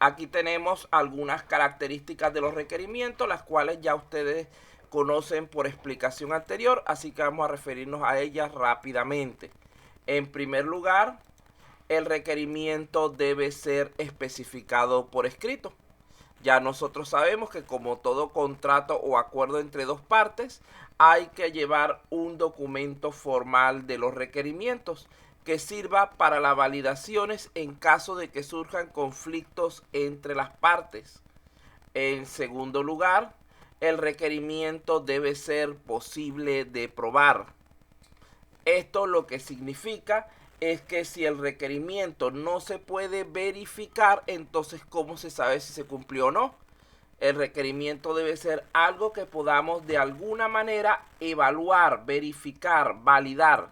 Aquí tenemos algunas características de los requerimientos, las cuales ya ustedes conocen por explicación anterior, así que vamos a referirnos a ellas rápidamente. En primer lugar, el requerimiento debe ser especificado por escrito. Ya nosotros sabemos que como todo contrato o acuerdo entre dos partes, hay que llevar un documento formal de los requerimientos que sirva para las validaciones en caso de que surjan conflictos entre las partes. En segundo lugar, el requerimiento debe ser posible de probar. Esto lo que significa es que si el requerimiento no se puede verificar, entonces ¿cómo se sabe si se cumplió o no? El requerimiento debe ser algo que podamos de alguna manera evaluar, verificar, validar.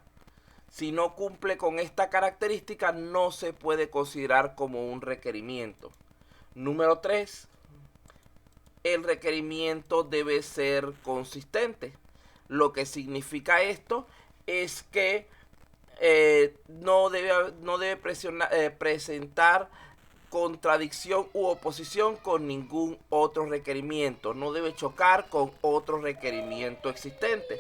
Si no cumple con esta característica, no se puede considerar como un requerimiento. Número 3. El requerimiento debe ser consistente. Lo que significa esto es que no debe presentar contradicción u oposición con ningún otro requerimiento. No debe chocar con otro requerimiento existente.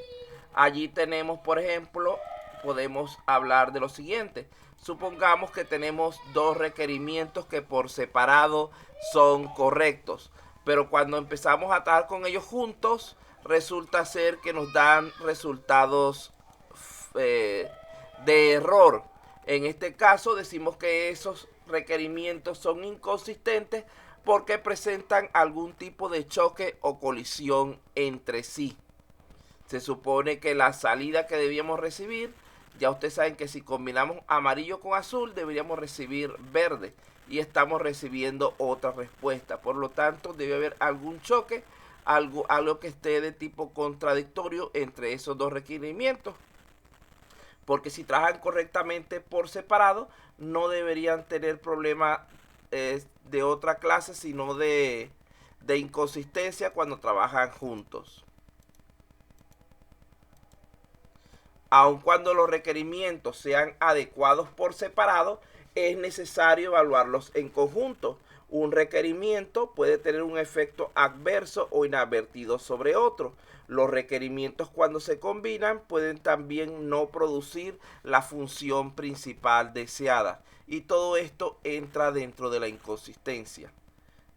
Allí tenemos, por ejemplo, podemos hablar de lo siguiente. Supongamos que tenemos dos requerimientos que por separado son correctos, pero cuando empezamos a trabajar con ellos juntos, resulta ser que nos dan resultados de error. En este caso decimos que esos requerimientos son inconsistentes porque presentan algún tipo de choque o colisión entre sí. Se supone que la salida que debíamos recibir, ya ustedes saben que si combinamos amarillo con azul deberíamos recibir verde y estamos recibiendo otra respuesta. Por lo tanto debe haber algún choque, algo que esté de tipo contradictorio entre esos dos requerimientos, porque si trabajan correctamente por separado no deberían tener problema de otra clase, sino de inconsistencia cuando trabajan juntos. Aun cuando los requerimientos sean adecuados por separado, es necesario evaluarlos en conjunto. Un requerimiento puede tener un efecto adverso o inadvertido sobre otro. Los requerimientos, cuando se combinan, pueden también no producir la función principal deseada. Y todo esto entra dentro de la inconsistencia.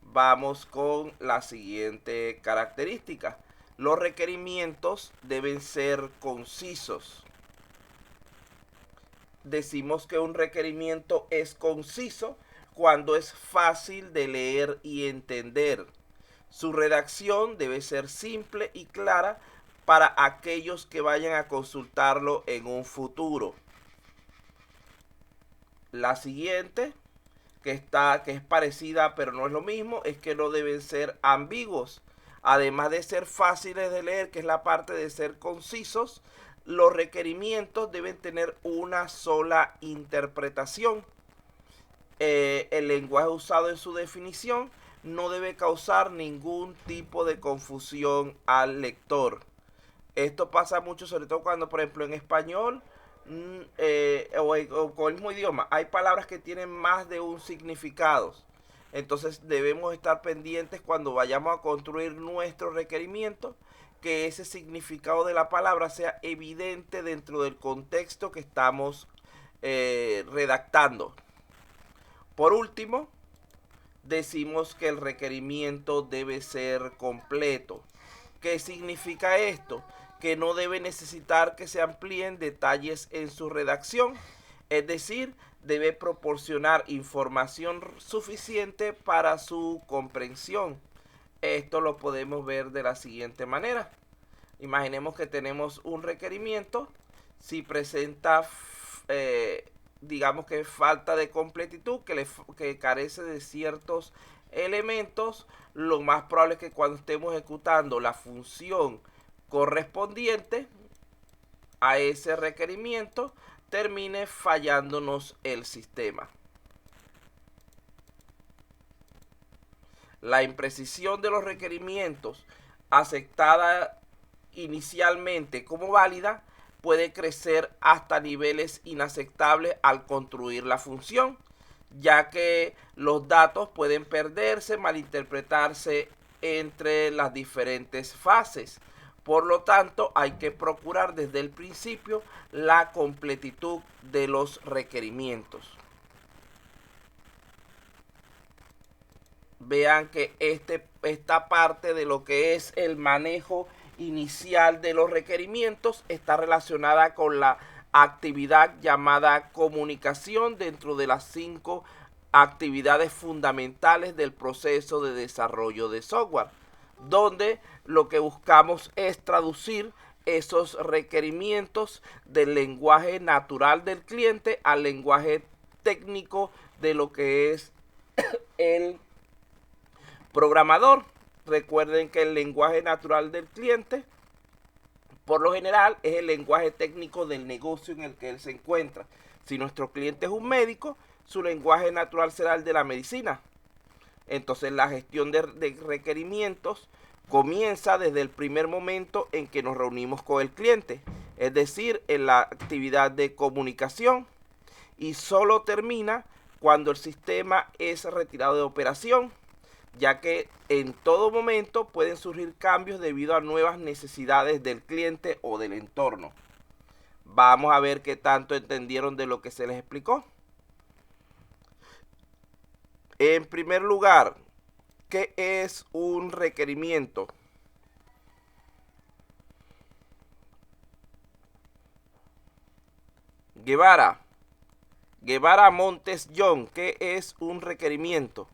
Vamos con la siguiente característica. Los requerimientos deben ser concisos. Decimos que un requerimiento es conciso cuando es fácil de leer y entender. Su redacción debe ser simple y clara para aquellos que vayan a consultarlo en un futuro. La siguiente, que es parecida pero no es lo mismo, es que no deben ser ambiguos. Además de ser fáciles de leer, que es la parte de ser concisos, los requerimientos deben tener una sola interpretación. El lenguaje usado en su definición no debe causar ningún tipo de confusión al lector. Esto pasa mucho, sobre todo cuando, por ejemplo, en español o con el mismo idioma hay palabras que tienen más de un significado. Entonces debemos estar pendientes cuando vayamos a construir nuestro requerimiento, que ese significado de la palabra sea evidente dentro del contexto que estamos redactando. Por último, decimos que el requerimiento debe ser completo. ¿Qué significa esto? Que no debe necesitar que se amplíen detalles en su redacción, es decir, debe proporcionar información suficiente para su comprensión. Esto lo podemos ver de la siguiente manera. Imaginemos que tenemos un requerimiento. Si presenta digamos que falta de completitud, que carece de ciertos elementos, lo más probable es que cuando estemos ejecutando la función correspondiente a ese requerimiento termine fallándonos el sistema. La imprecisión de los requerimientos aceptada inicialmente como válida puede crecer hasta niveles inaceptables al construir la función, ya que los datos pueden perderse, malinterpretarse entre las diferentes fases. Por lo tanto, hay que procurar desde el principio la completitud de los requerimientos. Vean que esta parte de lo que es el manejo inicial de los requerimientos está relacionada con la actividad llamada comunicación dentro de las 5 actividades fundamentales del proceso de desarrollo de software, donde lo que buscamos es traducir esos requerimientos del lenguaje natural del cliente al lenguaje técnico de lo que es el programador. Recuerden que el lenguaje natural del cliente, por lo general, es el lenguaje técnico del negocio en el que él se encuentra. Si nuestro cliente es un médico, su lenguaje natural será el de la medicina. Entonces la gestión de requerimientos comienza desde el primer momento en que nos reunimos con el cliente, es decir, en la actividad de comunicación, y solo termina cuando el sistema es retirado de operación, ya que en todo momento pueden surgir cambios debido a nuevas necesidades del cliente o del entorno. Vamos a ver qué tanto entendieron de lo que se les explicó. En primer lugar, ¿qué es un requerimiento? Guevara Montes John, ¿qué es un requerimiento?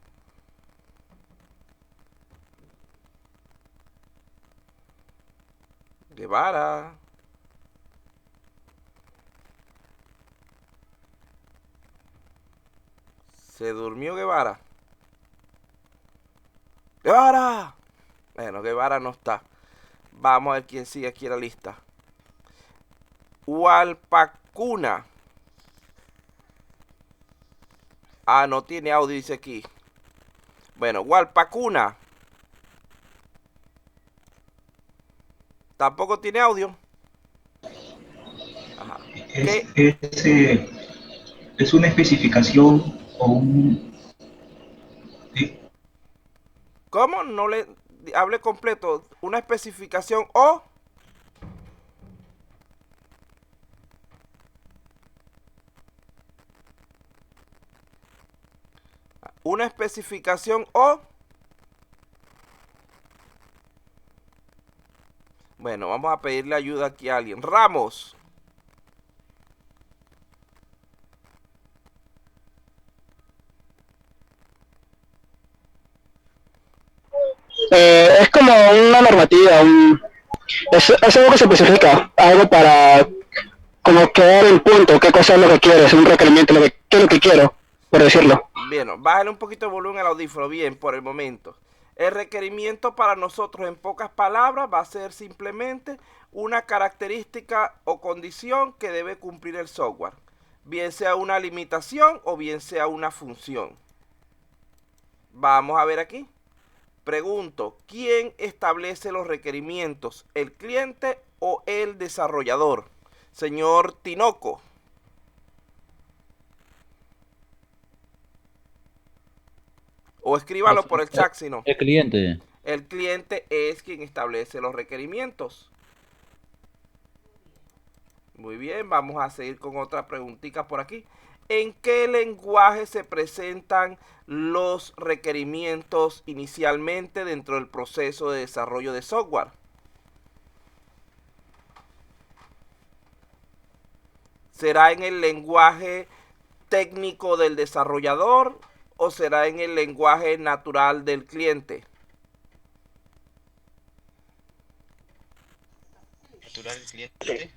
Guevara. Se durmió Guevara. ¡Guevara! Bueno, Guevara no está. Vamos a ver quién sigue aquí en la lista. Hualpacuna. Ah, no tiene audio, dice aquí. Bueno, Hualpacuna. Tampoco tiene audio. Ajá. Es una especificación o un... ¿sí? ¿Cómo? No le hable completo. Una especificación o... Una especificación o... Bueno, vamos a pedirle ayuda aquí a alguien. Ramos. Es como una normativa, es algo que se especifica, algo para como quedar el punto, qué cosa es lo que quieres, un requerimiento, qué es lo que quiero, por decirlo. Bien, bájale un poquito el volumen al audífono, bien, por el momento. El requerimiento para nosotros, en pocas palabras, va a ser simplemente una característica o condición que debe cumplir el software, bien sea una limitación o bien sea una función. Vamos a ver aquí. Pregunto, ¿quién establece los requerimientos? ¿El cliente o el desarrollador? Señor Tinoco. O escríbalo por el chat, si no. El cliente. El cliente es quien establece los requerimientos. Muy bien, vamos a seguir con otra preguntita por aquí. ¿En qué lenguaje se presentan los requerimientos inicialmente dentro del proceso de desarrollo de software? ¿Será en el lenguaje técnico del desarrollador o será en el lenguaje natural del cliente?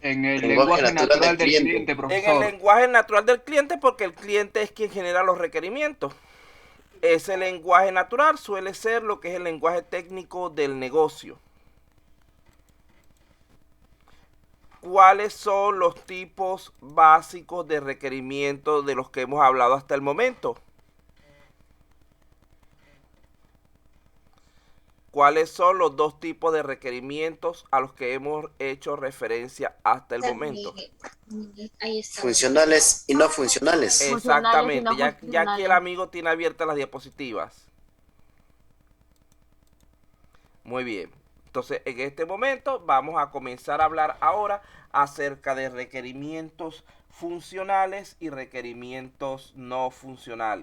En el lenguaje natural del cliente, En el profesor. lenguaje natural del cliente, porque el cliente es quien genera los requerimientos. Ese lenguaje natural suele ser lo que es el lenguaje técnico del negocio. ¿Cuáles son los tipos básicos de requerimientos de los que hemos hablado hasta el momento? ¿Cuáles son los dos tipos de requerimientos a los que hemos hecho referencia hasta el momento? Ahí está. Funcionales y no funcionales. Exactamente, Funcionales y no ya que el funcionales. amigo tiene abiertas las diapositivas. Muy bien. Entonces, en este momento vamos a comenzar a hablar ahora acerca de requerimientos funcionales y requerimientos no funcionales.